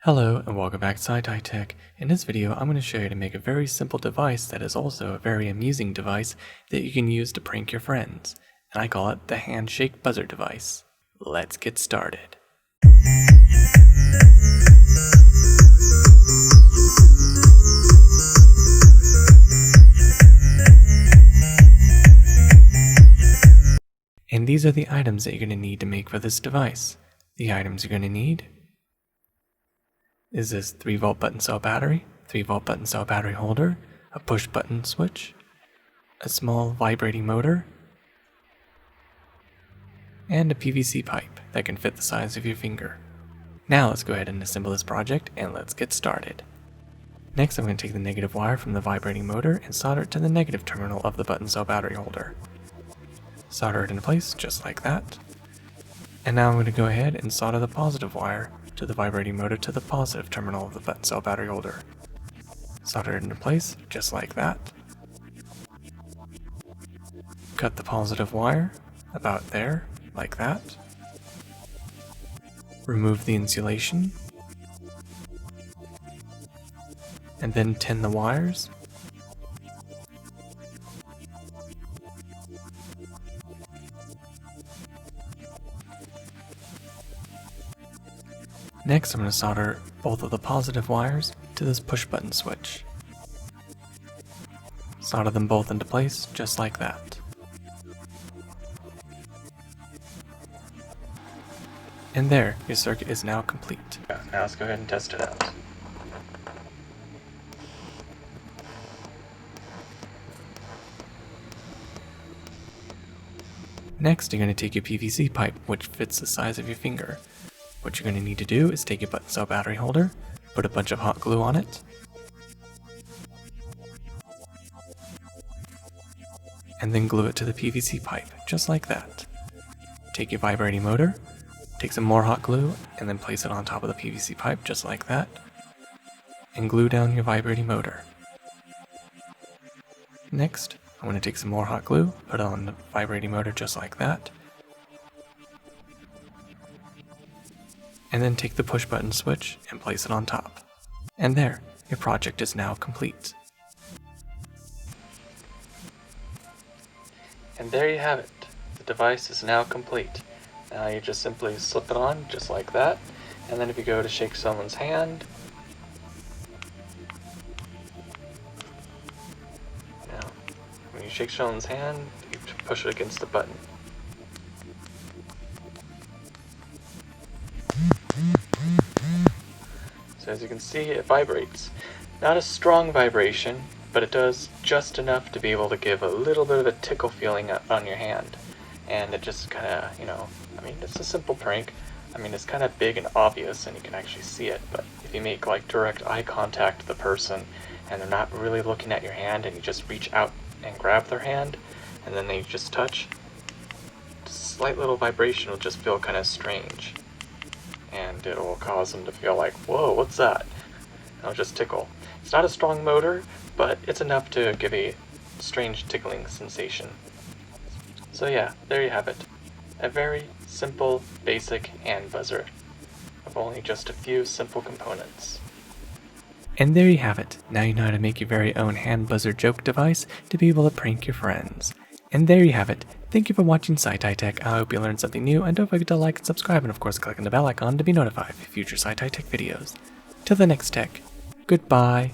Hello and welcome back to SciTech. In this video, I'm going to show you how to make a very simple device that is also a very amusing device that you can use to prank your friends. And I call it the handshake buzzer device. Let's get started. And these are the items that you're going to need to make for this device. The items you're going to need is this 3-volt button cell battery, 3-volt button cell battery holder, a push button switch, a small vibrating motor, and a PVC pipe that can fit the size of your finger. Now let's go ahead and assemble this project and let's get started. Next I'm going to take the negative wire from the vibrating motor and solder it to the negative terminal of the button cell battery holder. Solder it into place just like that. And now I'm going to go ahead and solder the positive wire to the vibrating motor to the positive terminal of the button cell battery holder. Solder it into place just like that. Cut the positive wire about there, like that. Remove the insulation. And then tin the wires. Next, I'm going to solder both of the positive wires to this push button switch. Solder them both into place just like that. And there, your circuit is now complete. Now let's go ahead and test it out. Next, you're going to take your PVC pipe, which fits the size of your finger. What you're going to need to do is take your button cell battery holder, put a bunch of hot glue on it, and then glue it to the PVC pipe, just like that. Take your vibrating motor, take some more hot glue, and then place it on top of the PVC pipe, just like that, and glue down your vibrating motor. Next, I'm going to take some more hot glue, put it on the vibrating motor just like that, and then take the push button switch and place it on top. And there, your project is now complete. And there you have it. The device is now complete. Now you just simply slip it on just like that, and then if you go to shake someone's hand, now when you shake someone's hand, you push it against the button. So as you can see, it vibrates. Not a strong vibration, but it does just enough to be able to give a little bit of a tickle feeling on your hand. And it just kind of, it's a simple prank. It's kind of big and obvious and you can actually see it, but if you make like direct eye contact with the person and they're not really looking at your hand and you just reach out and grab their hand and then they just touch, a slight little vibration will just feel kind of strange. And it will cause them to feel like, whoa, what's that? And it'll just tickle. It's not a strong motor, but it's enough to give a strange tickling sensation. So yeah, there you have it. A very simple, basic hand buzzer of only just a few simple components. And there you have it. Now you know how to make your very own hand buzzer joke device to be able to prank your friends. And there you have it. Thank you for watching SciTech. I hope you learned something new, and don't forget to like and subscribe, and of course click on the bell icon to be notified for future SciTech videos. Till the next tech, goodbye.